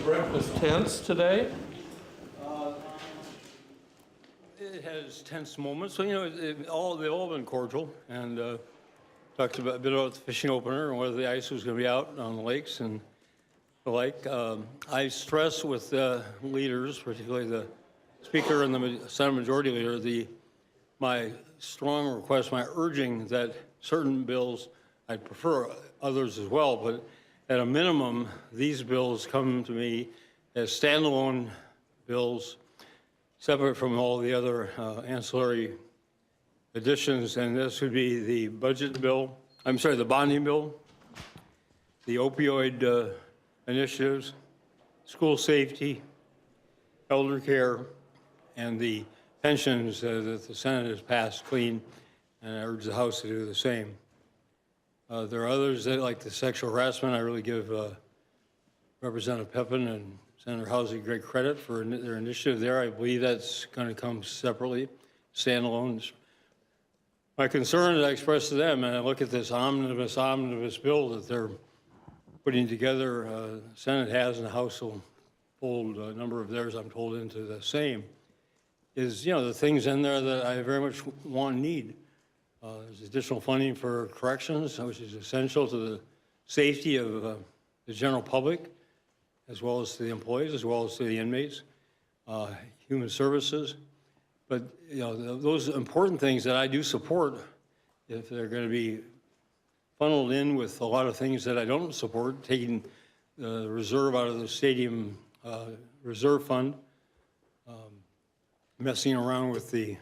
breakfast tense today? It has tense moments. So, they've all been cordial, and talked a bit about the fishing opener and whether the ice was going to be out on the lakes and the like. I stress with leaders, particularly the Speaker and the Senate Majority Leader, my strong request, my urging that certain bills, I'd prefer others as well, but at a minimum, these bills come to me as standalone bills, separate from all the other ancillary additions, and this would be the budget bill, the bonding bill, the opioid initiatives, school safety, elder care, and the pensions that the Senate has passed clean, and I urge the House to do the same. There are others that, like the sexual harassment. I really give Representative Pepin and Senator Housley great credit for their initiative there. I believe that's going to come separately, standalone. My concern that I expressed to them, and I look at this omnibus bill that they're putting together, the Senate has, and the House will fold a number of theirs, I'm told, into the same, is, the things in there that I very much want and need. There's additional funding for corrections, which is essential to the safety of the general public, as well as to the employees, as well as to the inmates, human services. But, those important things that I do support, if they're going to be funneled in with a lot of things that I don't support, taking the reserve out of the stadium reserve fund, messing around with the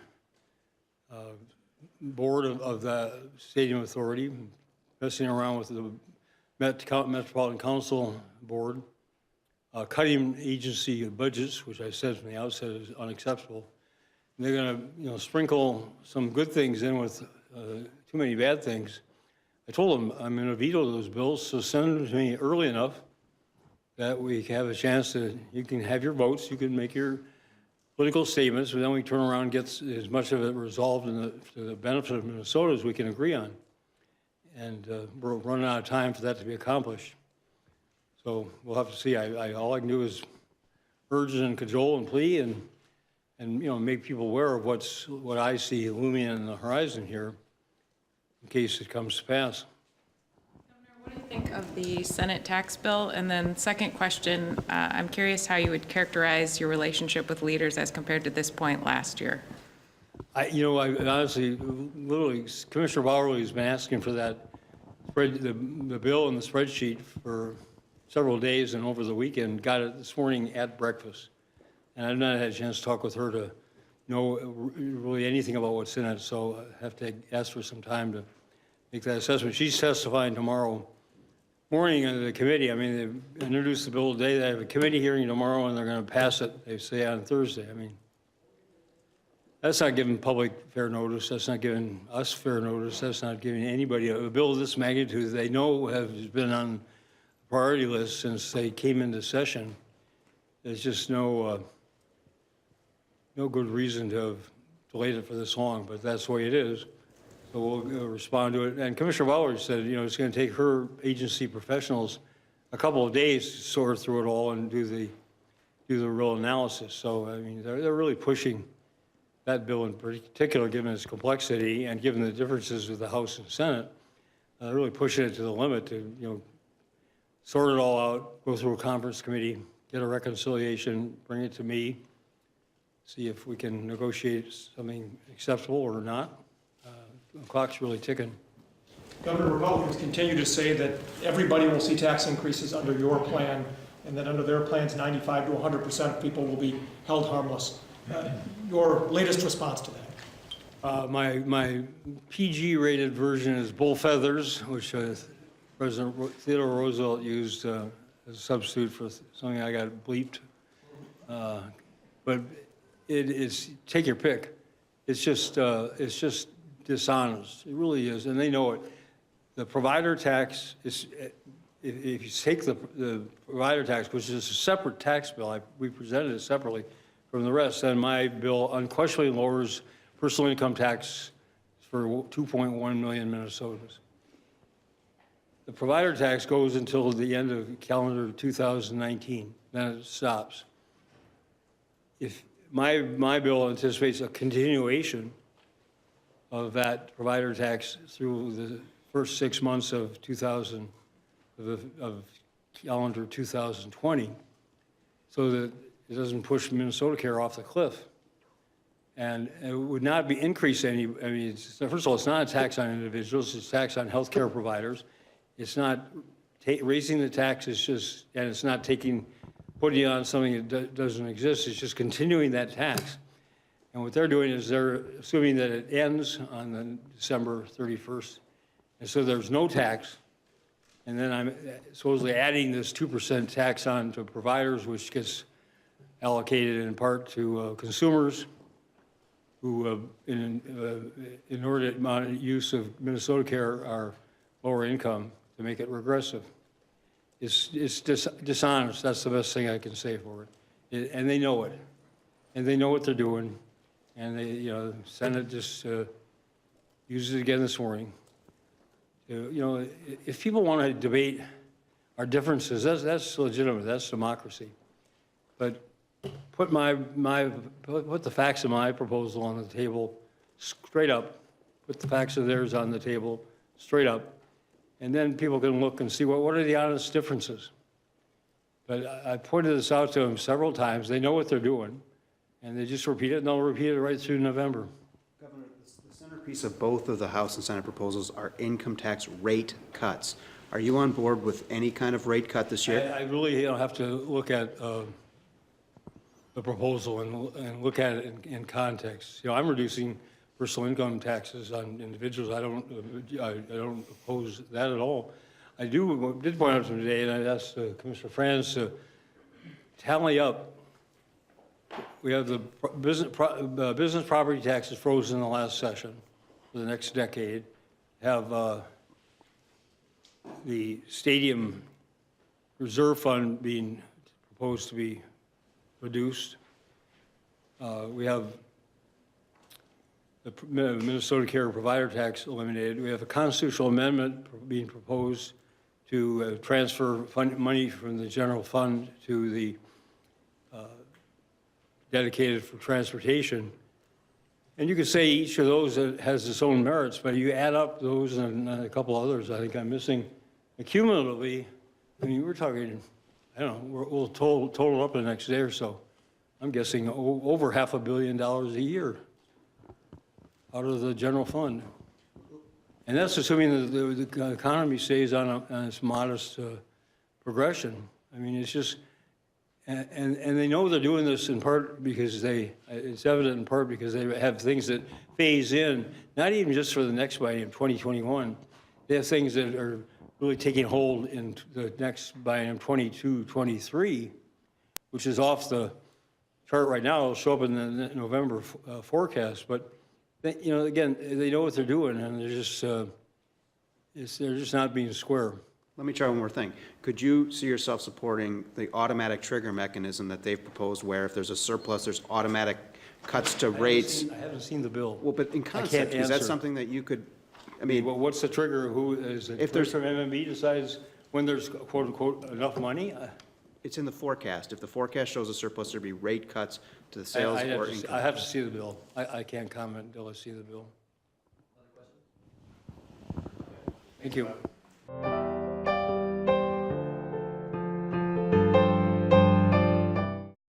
board of the stadium authority, messing around with the Metropolitan Council board, cutting agency budgets, which I said from the outset is unacceptable. And they're going to, sprinkle some good things in with too many bad things. I told them I'm going to veto those bills, so send them to me early enough that we can have a chance to, you can have your votes, you can make your political statements, but then we turn around and get as much of it resolved to the benefit of Minnesota as we can agree on. And we're running out of time for that to be accomplished. So we'll have to see. All I can do is urge and cajole and plea and make people aware of what I see looming on the horizon here in case it comes to pass. What do you think of the Senate tax bill? And then second question, I'm curious how you would characterize your relationship with leaders as compared to this point last year. I honestly, literally, Commissioner Bowerly has been asking for that the bill and the spreadsheet for several days, and over the weekend got it this morning at breakfast. And I've not had a chance to talk with her to know really anything about what's in it, so I have to ask for some time to make that assessment. She's testifying tomorrow morning in the committee. I mean, they introduced the bill today. They have a committee hearing tomorrow, and they're going to pass it, they say, on Thursday. I mean, that's not giving public fair notice. That's not giving us fair notice. That's not giving anybody a bill of this magnitude they know has been on the priority list since they came into session. There's just no good reason to have delayed it for this long, but that's the way it is. So we'll respond to it. And Commissioner Bowler said, it's going to take her agency professionals a couple of days to sort through it all and do the real analysis. So, I mean, they're really pushing that bill in particular, given its complexity and given the differences with the House and Senate, really pushing it to the limit to, sort it all out, go through a conference committee, get a reconciliation, bring it to me, see if we can negotiate something acceptable or not. The clock's really ticking. Governor, Republicans continue to say that everybody will see tax increases under your plan, and that under their plans, 95 to 100% of people will be held harmless. Your latest response to that? My PG-rated version is bull feathers, which President Theodore Roosevelt used as a substitute for something I got bleeped. But it is, take your pick. It's just dishonest. It really is, and they know it. The provider tax is, if you take the provider tax, which is a separate tax bill, we presented it separately from the rest, then my bill unquestionably lowers personal income tax for 2.1 million Minnesotans. The provider tax goes until the end of calendar 2019. then it stops. If my bill anticipates a continuation of that provider tax through the first 6 months of calendar 2020, so that it doesn't push Minnesota Care off the cliff. And it would not be increase any, I mean, first of all, it's not a tax on individuals, it's a tax on healthcare providers. It's not raising the taxes just, and it's not putting it on something that doesn't exist, it's just continuing that tax. And what they're doing is they're assuming that it ends on the December 31st. And so there's no tax. And then I'm supposedly adding this 2% tax on to providers, which gets allocated in part to consumers who, in inordinate amount of use of Minnesota Care, are lower income to make it regressive. It's dishonest. That's the best thing I can say for it. And they know it. And they know what they're doing. And they, the Senate just used it again this morning. If people want to debate our differences, that's legitimate. That's democracy. But put put the facts of my proposal on the table straight up. Put the facts of theirs on the table straight up. And then people can look and see what are the honest differences. But I pointed this out to them several times. They know what they're doing. And they just repeat it, and they'll repeat it right through November. Governor, the centerpiece of both of the House and Senate proposals are income tax rate cuts. Are you on board with any kind of rate cut this year? I really have to look at the proposal and look at it in context. I'm reducing personal income taxes on individuals. I don't oppose that at all. I did point out to them today, and I asked Commissioner Franz to tally up. We have the business property taxes frozen in the last session for the next decade. Have the stadium reserve fund being proposed to be reduced. We have the Minnesota Care provider tax eliminated. We have a constitutional amendment being proposed to transfer money from the general fund to the dedicated for transportation. And you could say each of those has its own merits, but you add up those and a couple others I think I'm missing. Cumulatively, I mean, we're talking, I don't know, we'll total up the next day or so. I'm guessing over $500 million a year out of the general fund. And that's assuming that the economy stays on its modest progression. I mean, it's just, and they know they're doing this in part because it's evident in part because they have things that phase in, not even just for the next biennium, 2021. They have things that are really taking hold in the next biennium, 22, 23, which is off the chart right now. It'll show up in the November forecast. But, again, they know what they're doing, and they're just not being square. Let me try one more thing. Could you see yourself supporting the automatic trigger mechanism that they've proposed where if there's a surplus, there's automatic cuts to rates? I haven't seen the bill. Well, but in concept, is that something that you could, I mean, Well, what's the trigger? Who is it? If there's- From MMB decides when there's quote unquote enough money? it's in the forecast. If the forecast shows a surplus, there'd be rate cuts to the sales or income. I have to see the bill. I can't comment until I see the bill. Thank you.